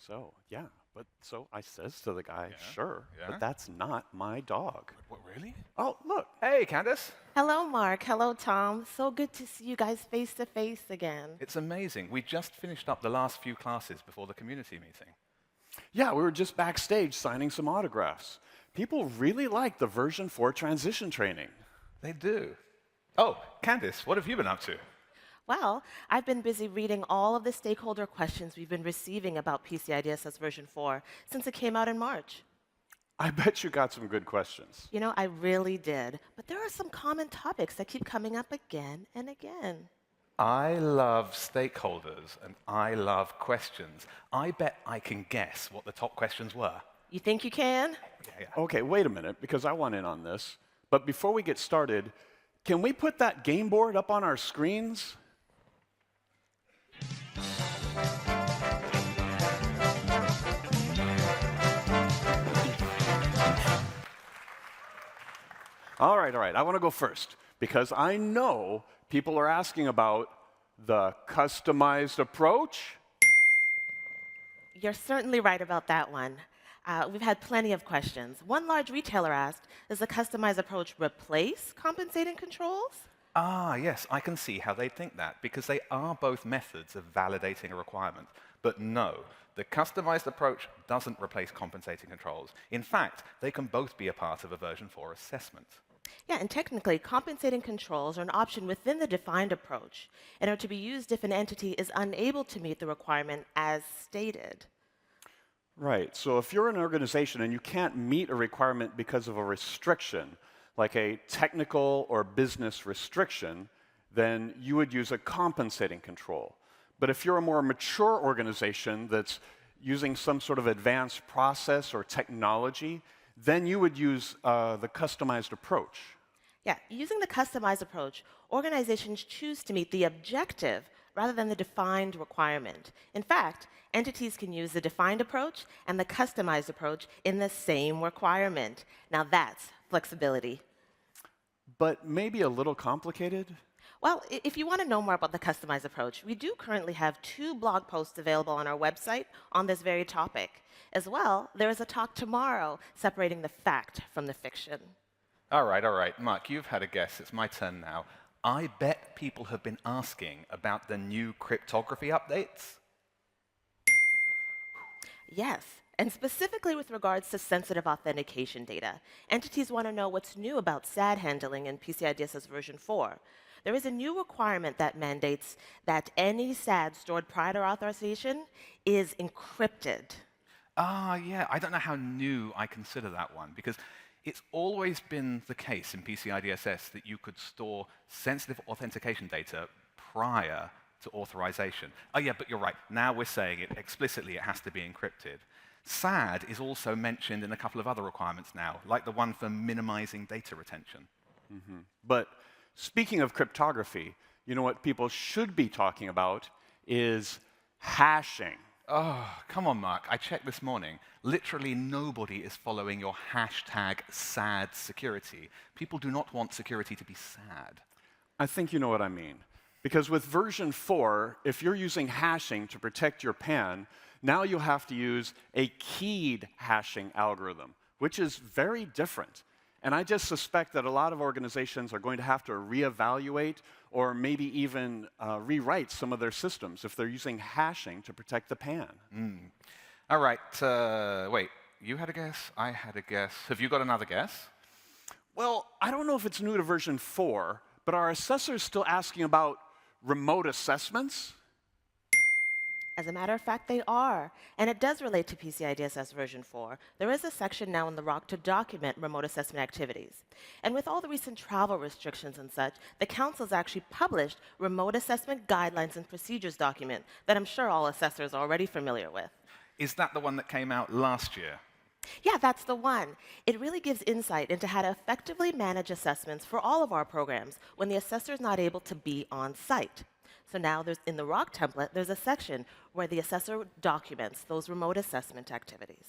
So, yeah. But so I says to the guy, Yeah. sure, Yeah. but that's not my dog. What, really? Oh, look. Hey, Kandyce. Hello, Mark. Hello, Tom. So good to see you guys face to face again. It's amazing. We just finished up the last few classes before the community meeting. Yeah, we were just backstage signing some autographs. People really like the version 4 transition training. They do. Oh, Kandyce, what have you been up to? Well, I've been busy reading all of the stakeholder questions we've been receiving about PCI DSS version 4 since it came out in March. I bet you got some good questions. You know, I really did. But there are some common topics that keep coming up again and again. I love stakeholders and I love questions. I bet I can guess what the top questions were. You think you can? Yeah. Okay, wait a minute, because I want in on this. But before we get started, can we put that game board up on our screens? All right. I want to go first, because I know people are asking about the customized approach. You're certainly right about that one. We've had plenty of questions. One large retailer asked, does the customized approach replace compensating controls? Ah, yes, I can see how they think that, because they are both methods of validating a requirement. But no, the customized approach doesn't replace compensating controls. In fact, they can both be a part of a version 4 assessment. Yeah, and technically, compensating controls are an option within the defined approach and are to be used if an entity is unable to meet the requirement as stated. Right. So if you're an organization and you can't meet a requirement because of a restriction, like a technical or business restriction, then you would use a compensating control. But if you're a more mature organization that's using some sort of advanced process or technology, then you would use the customized approach. Yeah, using the customized approach, organizations choose to meet the objective rather than the defined requirement. In fact, entities can use the defined approach and the customized approach in the same requirement. Now that's flexibility. But maybe a little complicated? Well, if you want to know more about the customized approach, we do currently have 2 blog posts available on our website on this very topic. As well, there is a talk tomorrow separating the fact from the fiction. All right. Marc, you've had a guess. It's my turn now. I bet people have been asking about the new cryptography updates. Yes, and specifically with regards to sensitive authentication data. Entities want to know what's new about SAD handling in PCI DSS version 4. There is a new requirement that mandates that any SAD stored prior to authorization is encrypted. Ah, yeah, I don't know how new I consider that one, because it's always been the case in PCI DSS that you could store sensitive authentication data prior to authorization. Oh, yeah, but you're right. Now we're saying it explicitly, it has to be encrypted. SAD is also mentioned in a couple of other requirements now, like the one for minimizing data retention. Mm-hmm. But speaking of cryptography, you know what people should be talking about is hashing. Oh, come on, Marc. I checked this morning. Literally nobody is following your hashtag SAD security. People do not want security to be sad. I think you know what I mean. Because with version 4, if you're using hashing to protect your PAN, now you'll have to use a keyed hashing algorithm, which is very different. And I just suspect that a lot of organizations are going to have to reevaluate or maybe even rewrite some of their systems if they're using hashing to protect the PAN. All right, wait, you had a guess, I had a guess. Have you got another guess? Well, I don't know if it's new to version 4, but are assessors still asking about remote assessments? As a matter of fact, they are. And it does relate to PCI DSS version 4. There is a section now in the ROC to document remote assessment activities. And with all the recent travel restrictions and such, the Council's actually published remote assessment guidelines and procedures document that I'm sure all assessors are already familiar with. Is that the one that came out last year? Yeah, that's the one. It really gives insight into how to effectively manage assessments for all of our programs when the assessor is not able to be on site. So now in the ROC template, there's a section where the assessor documents those remote assessment activities.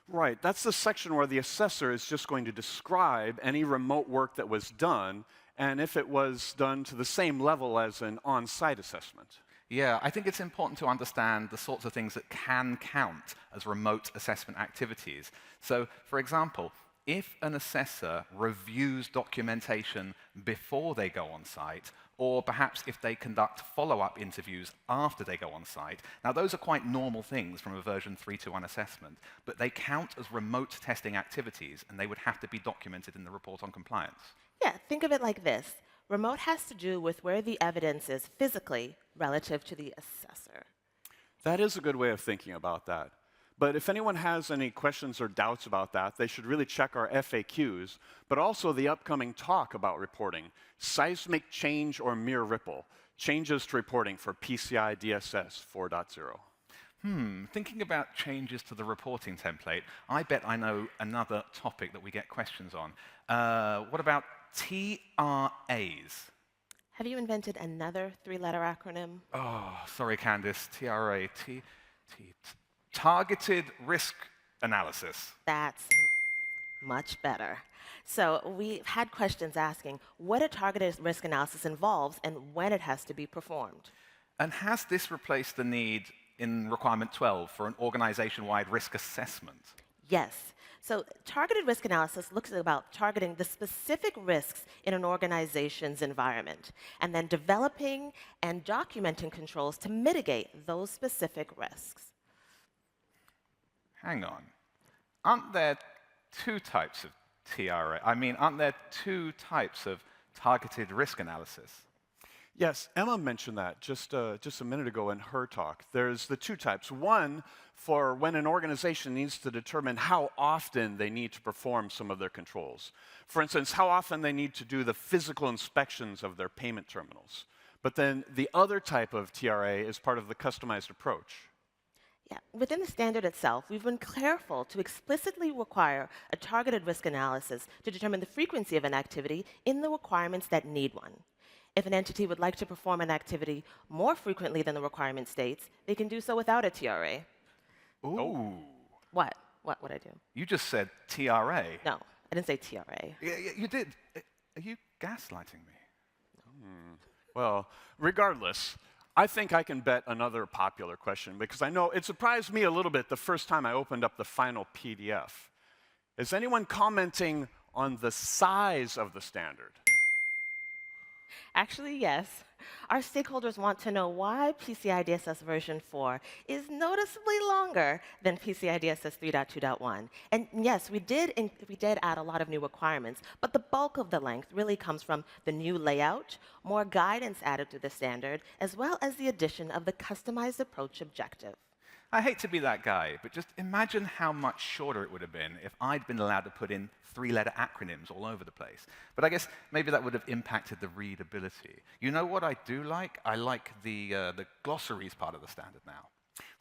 Right, that's the section where the assessor is just going to describe any remote work that was done and if it was done to the same level as an on-site assessment. Yeah, I think it's important to understand the sorts of things that can count as remote assessment activities. So, for example, if an assessor reviews documentation before they go on site, or perhaps if they conduct follow-up interviews after they go on site, now those are quite normal things from a version 3.1 assessment, but they count as remote testing activities, and they would have to be documented in the report on compliance. Yeah, think of it like this. Remote has to do with where the evidence is physically relative to the assessor. That is a good way of thinking about that. But if anyone has any questions or doubts about that, they should really check our FAQs, but also the upcoming talk about reporting, seismic change or mere ripple, changes to reporting for PCI DSS 4.0. Thinking about changes to the reporting template, I bet I know another topic that we get questions on. What about TRAs? Have you invented another three-letter acronym? Oh, sorry, Kandyce. TRA. Targeted risk analysis. That's much better. So we've had questions asking what a targeted risk analysis involves and when it has to be performed. And has this replaced the need in requirement 12 for an organization-wide risk assessment? Yes. So targeted risk analysis looks at about targeting the specific risks in an organization's environment, and then developing and documenting controls to mitigate those specific risks. Hang on. Aren't there two types of TRA? I mean, aren't there two types of targeted risk analysis? Yes, Emma mentioned that just a minute ago in her talk. There's the two types. One, for when an organization needs to determine how often they need to perform some of their controls. For instance, how often they need to do the physical inspections of their payment terminals. But then the other type of TRA is part of the customized approach. Yeah, within the standard itself, we've been careful to explicitly require a targeted risk analysis to determine the frequency of an activity in the requirements that need one. If an entity would like to perform an activity more frequently than the requirement states, they can do so without a TRA. Ooh. What? What would I do? You just said TRA. No, I didn't say TRA. Yeah, you did. Are you gaslighting me? Well, regardless, I think I can bet another popular question because I know it surprised me a little bit the first time I opened up the final PDF. Is anyone commenting on the size of the standard? Actually, yes. Our stakeholders want to know why PCI DSS version 4 is noticeably longer than PCI DSS 3.2.1. And yes, we did add a lot of new requirements, but the bulk of the length really comes from the new layout, more guidance added to the standard, as well as the addition of the customized approach objective. I hate to be that guy, but just imagine how much shorter it would have been if I'd been allowed to put in three-letter acronyms all over the place. But I guess maybe that would have impacted the readability. You know what I do like? I like the glossaries part of the standard now.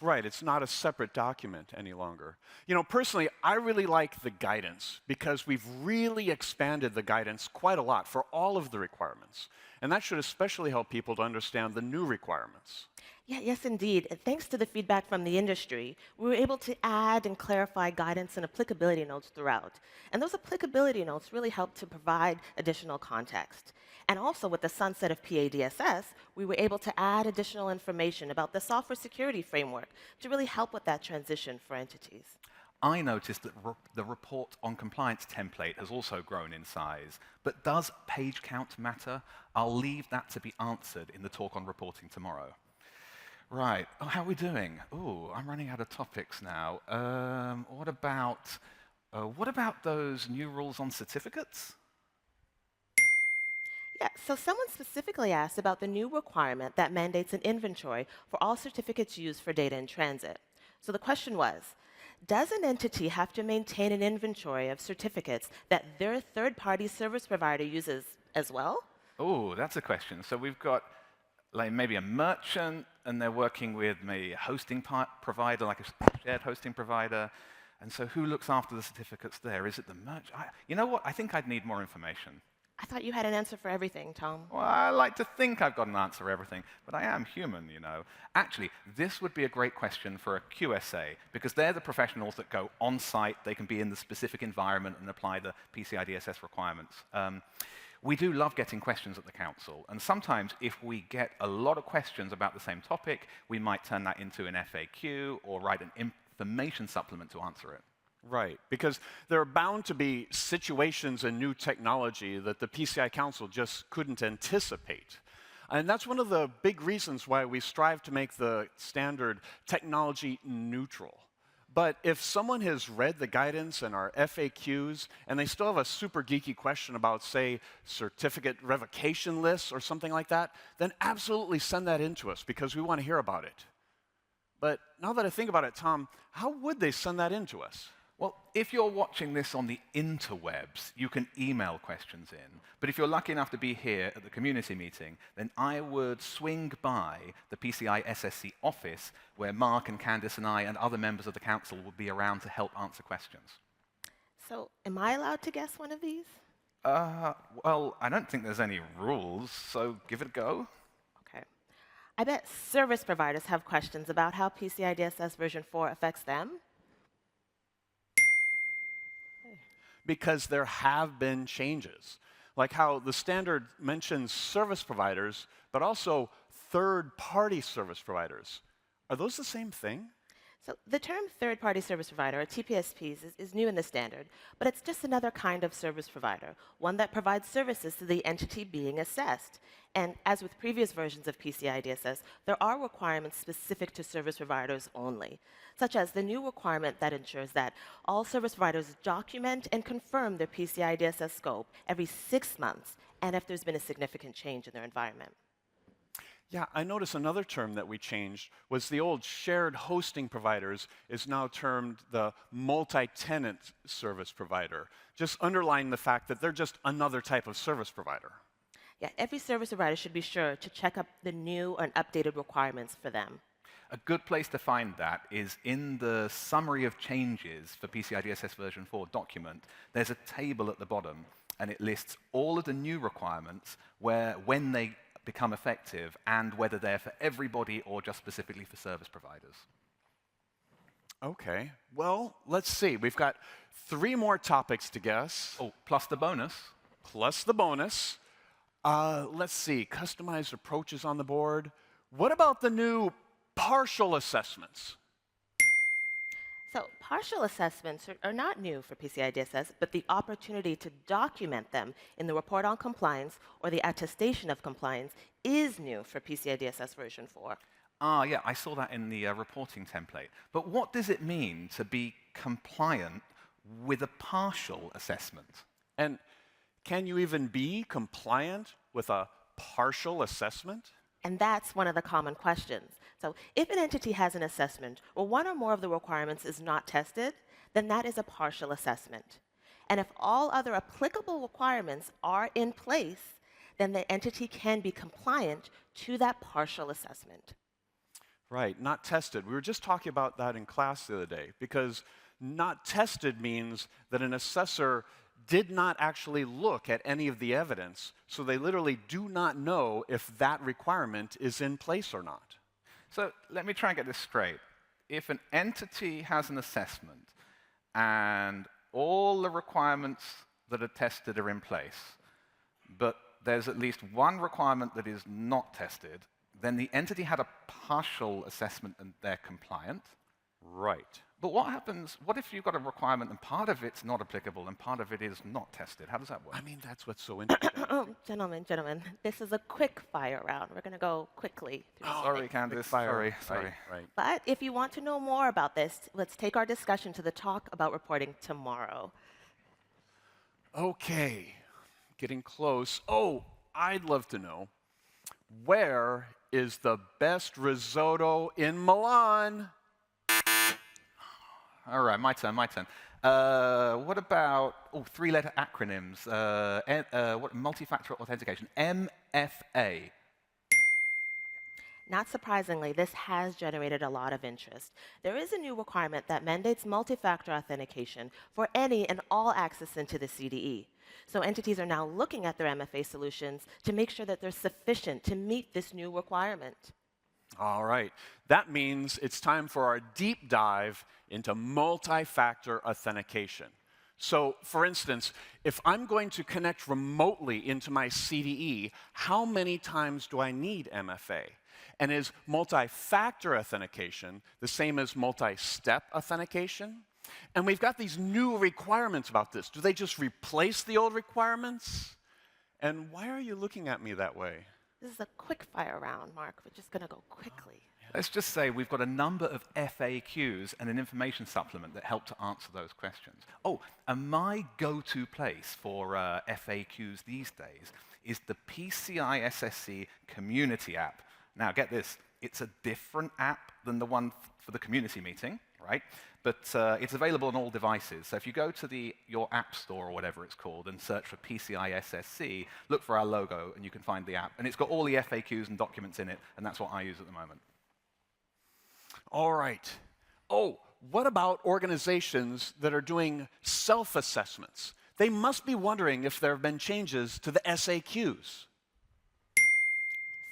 Right, it's not a separate document any longer. You know, personally, I really like the guidance because we've really expanded the guidance quite a lot for all of the requirements. And that should especially help people to understand the new requirements. Yeah, yes, indeed. And thanks to the feedback from the industry, we were able to add and clarify guidance and applicability notes throughout. And those applicability notes really help to provide additional context. And also with the sunset of PADSS, we were able to add additional information about the software security framework to really help with that transition for entities. I noticed that the report on compliance template has also grown in size. But does page count matter? I'll leave that to be answered in the talk on reporting tomorrow. Right. Oh, how are we doing? Oh, I'm running out of topics now. What about those new rules on certificates? Yeah, so someone specifically asked about the new requirement that mandates an inventory for all certificates used for data in transit. So the question was, does an entity have to maintain an inventory of certificates that their third-party service provider uses as well? Oh, that's a question. So we've got like maybe a merchant, and they're working with maybe a hosting provider, like a shared hosting provider. And so who looks after the certificates there? Is it the merchant? You know what? I think I'd need more information. I thought you had an answer for everything, Tom. Well, I like to think I've got an answer for everything, but I am human, you know. Actually, this would be a great question for a QSA, because they're the professionals that go on site. They can be in the specific environment and apply the PCI DSS requirements. We do love getting questions at the Council, and sometimes if we get a lot of questions about the same topic, we might turn that into an FAQ or write an information supplement to answer it. Right, because there are bound to be situations in new technology that the PCI Council just couldn't anticipate. And that's one of the big reasons why we strive to make the standard technology neutral. But if someone has read the guidance and our FAQs, and they still have a super geeky question about, say, certificate revocation lists or something like that, then absolutely send that in to us, because we want to hear about it. But now that I think about it, Tom, how would they send that in to us? Well, if you're watching this on the interwebs, you can email questions in. But if you're lucky enough to be here at the community meeting, then I would swing by the PCI SSC office, where Marc and Kandyce and I and other members of the council will be around to help answer questions. So, am I allowed to guess one of these? Well, I don't think there's any rules, so give it a go. Okay. I bet service providers have questions about how PCI DSS version 4 affects them. Because there have been changes, like how the standard mentions service providers, but also third-party service providers. Are those the same thing? So the term third-party service provider, or TPSPs, is new in the standard, but it's just another kind of service provider, one that provides services to the entity being assessed. And as with previous versions of PCI DSS, there are requirements specific to service providers only, such as the new requirement that ensures that all service providers document and confirm their PCI DSS scope every 6 months, and if there's been a significant change in their environment. Yeah, I noticed another term that we changed was the old shared hosting providers is now termed the multi-tenant service provider, just underlying the fact that they're just another type of service provider. Yeah, every service provider should be sure to check up the new and updated requirements for them. A good place to find that is in the summary of changes for PCI DSS version 4 document. There's a table at the bottom, and it lists all of the new requirements when they become effective, and whether they're for everybody or just specifically for service providers. Okay, well, let's see. We've got 3 more topics to guess. Oh, plus the bonus. Plus the bonus. Let's see, customized approaches on the board. What about the new partial assessments? So partial assessments are not new for PCI DSS, but the opportunity to document them in the report on compliance or the attestation of compliance is new for PCI DSS version 4. Yeah, I saw that in the reporting template. But what does it mean to be compliant with a partial assessment? And can you even be compliant with a partial assessment? And that's one of the common questions. So if an entity has an assessment or one or more of the requirements is not tested, then that is a partial assessment. And if all other applicable requirements are in place, then the entity can be compliant to that partial assessment. Right, not tested. We were just talking about that in class the other day, because not tested means that an assessor did not actually look at any of the evidence, so they literally do not know if that requirement is in place or not. So let me try and get this straight. If an entity has an assessment and all the requirements that are tested are in place, but there's at least one requirement that is not tested, then the entity had a partial assessment and they're compliant. Right. But what happens, what if you've got a requirement and part of it's not applicable and part of it is not tested? How does that work? I mean, that's what's so interesting. Oh, gentlemen, this is a quick fire round. We're going to go quickly through this Sorry, thing. Kandyce. Fire. Sorry. Right. But if you want to know more about this, let's take our discussion to the talk about reporting tomorrow. Okay, getting close. Oh, I'd love to know, where is the best risotto in Milan? All right, my turn. What about 3-letter acronyms? Multi-factor authentication, MFA. Not surprisingly, this has generated a lot of interest. There is a new requirement that mandates multi-factor authentication for any and all access into the CDE. So entities are now looking at their MFA solutions to make sure that they're sufficient to meet this new requirement. All right, that means it's time for our deep dive into multi-factor authentication. So, for instance, if I'm going to connect remotely into my CDE, how many times do I need MFA? And is multi-factor authentication the same as multi-step authentication? And we've got these new requirements about this. Do they just replace the old requirements? And why are you looking at me that way? This is a quick fire round, Mark. We're just going to go quickly. Let's just say we've got a number of FAQs and an information supplement that help to answer those questions. Oh, and my go-to place for FAQs these days is the PCI SSC community app. Now, get this. It's a different app than the one for the community meeting, right? But it's available on all devices. So if you go to your app store or whatever it's called and search for PCI SSC, look for our logo and you can find the app. And it's got all the FAQs and documents in it, and that's what I use at the moment. All right. Oh, what about organizations that are doing self-assessments? They must be wondering if there have been changes to the SAQs.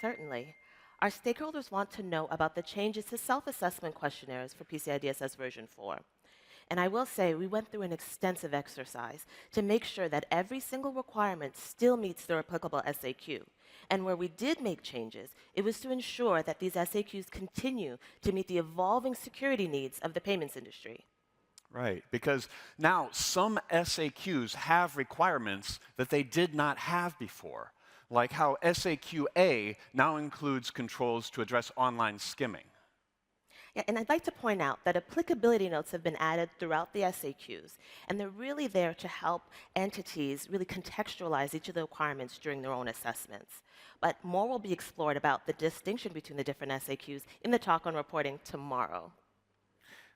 Certainly. Our stakeholders want to know about the changes to self-assessment questionnaires for PCI DSS version 4. And I will say, we went through an extensive exercise to make sure that every single requirement still meets their applicable SAQ. And where we did make changes, it was to ensure that these SAQs continue to meet the evolving security needs of the payments industry. Right, because now some SAQs have requirements that they did not have before, like how SAQ-A now includes controls to address online skimming. Yeah, and I'd like to point out that applicability notes have been added throughout the SAQs, and they're really there to help entities really contextualize each of the requirements during their own assessments. But more will be explored about the distinction between the different SAQs in the talk on reporting tomorrow.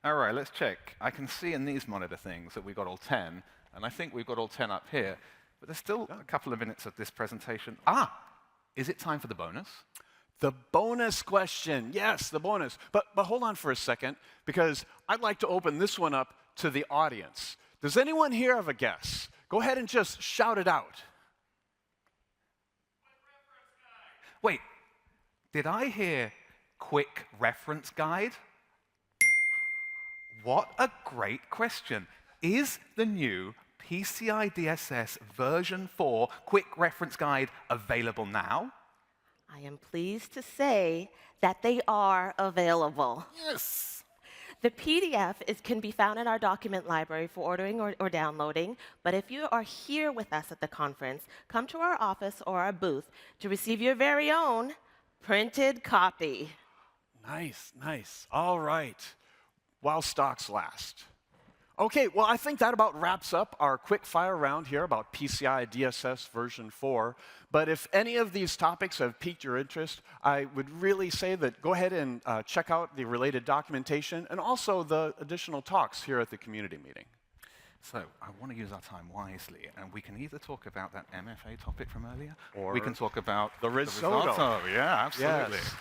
All right, let's check. I can see in these monitor things that we've got all 10, and I think we've got all 10 up here. But there's still a couple of minutes of this presentation. Is it time for the bonus? The bonus question, yes, the bonus. But hold on for a second, because I'd like to open this one up to the audience. Does anyone here have a guess? Go ahead and just shout it out. Wait, did I hear quick reference guide? What a great question. Is the new PCI DSS version 4 quick reference guide available now? I am pleased to say that they are available. Yes. The PDF can be found in our document library for ordering or downloading, but if you are here with us at the conference, come to our office or our booth to receive your very own printed copy. Nice, nice. All right. While stocks last. Okay, well, I think that about wraps up our quick fire round here about PCI DSS version 4. But if any of these topics have piqued your interest, I would really say that go ahead and check out the related documentation and also the additional talks here at the community meeting. So I want to use our time wisely, and we can either talk about that MFA topic from earlier, Or we can talk about the risotto. Yeah, absolutely. Yes.